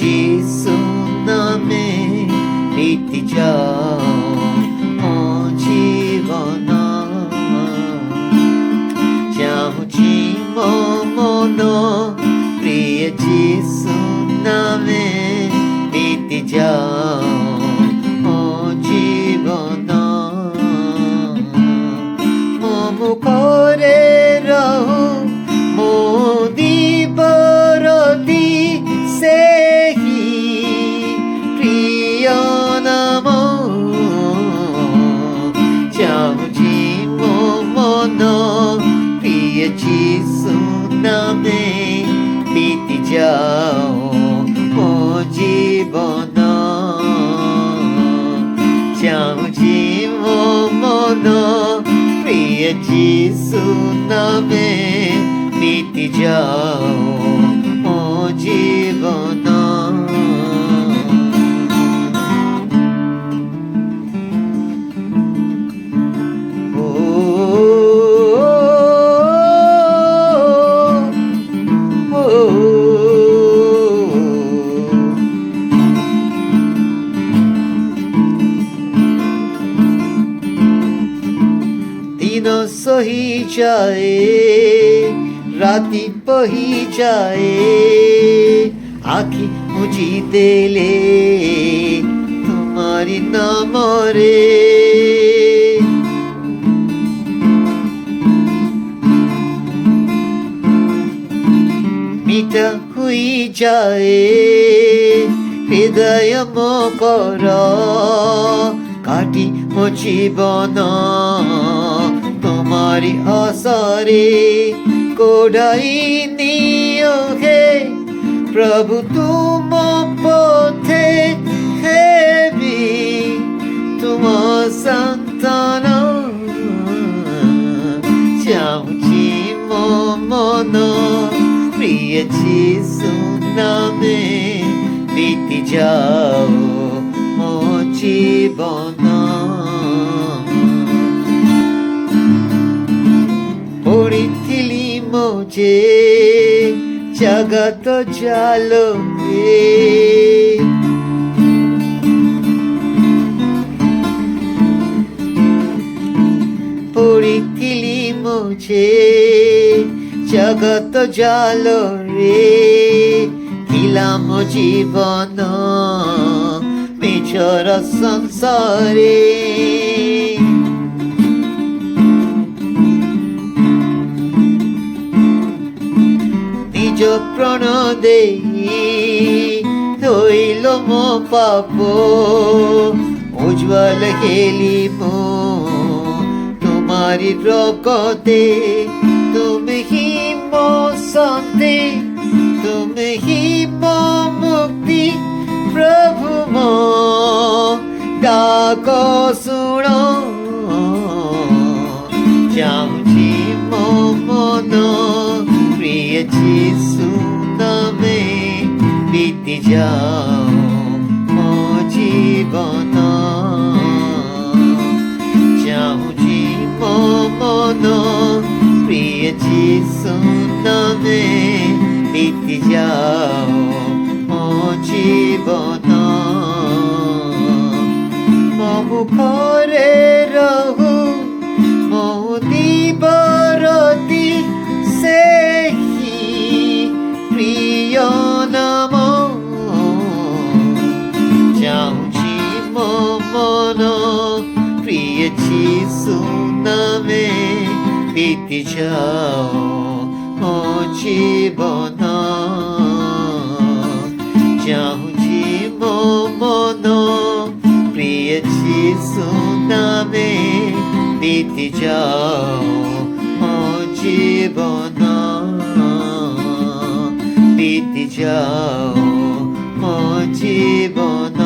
যিশু নামে বিতি যাও ମୋ ଜୀବନ ଚାହୁଁଛି ମୋ ମନ ପ୍ରିୟ ଯୀଶୁ ନାମେ ବିତି ଯାଅ ମୋ ଜୀବନ ମୋ ମୁଖରେ ରହୁ ମୋ ଦିବରତି ସେହି ପ୍ରିୟ ନାମ ଚାହୁଁଛି ମୋ ମନ ପ୍ରିୟ ଯୀଶୁ ନାମେ ବିତି ଯାଅ ମୋ ଜୀବନ ଚାହୁଁଛି ମୋ ମନ ପ୍ରିୟ ଯୀଶୁ ନାମେ ବିତି ଯାଅ ମୋ ଜୀବନ दिन सही जाए राति बही जाए आखि मुझी देले तुम्हारी नामरे मिटा हुई जाए हृदय मोकर काटी मो जीवन तुम्हारी आशारे कोडाई नियो हे प्रभु तुम पथे हेबी तुम संतान चाहुची मो मन प्रिय यीशु नामे बीती जाओ मो जीवन পড়িଥିଲି মোজে জগত জালো পড়িଥିଲି মোজে জগত জালো রে ছিলাম জীবন মিছর সংসারে নিজ প্রাণ দেই ধইল মো পাপ উজ্জ্বল খেলিব তোমারি রকতে তুমি হি মো শান্তি তুমি হি মো মুক্তি প্রভু মো ডাক শুণ চাহুছি মো মন প্রিয় যীশু নামে বিতি যাও মো জীবন চাহুছি মো মন প্রিয় যীশু নামে বিতি যাও মো জীবন ମୋ ମୁଖରେ ରହୁ ମୋ ଦିବରତି ସେହି ପ୍ରିୟ ନାମ ଚାହୁଁଛି ମୋ ମନ ପ୍ରିୟ ଯୀଶୁ ନାମେ ବିତି ଯାଅ ମୋ ଜୀବନ ଚାହୁଁଛି ମୋ ମନ প্রিয় যীশু নামে বিতি যাও মো জীবন বিতি যাও মো জীবন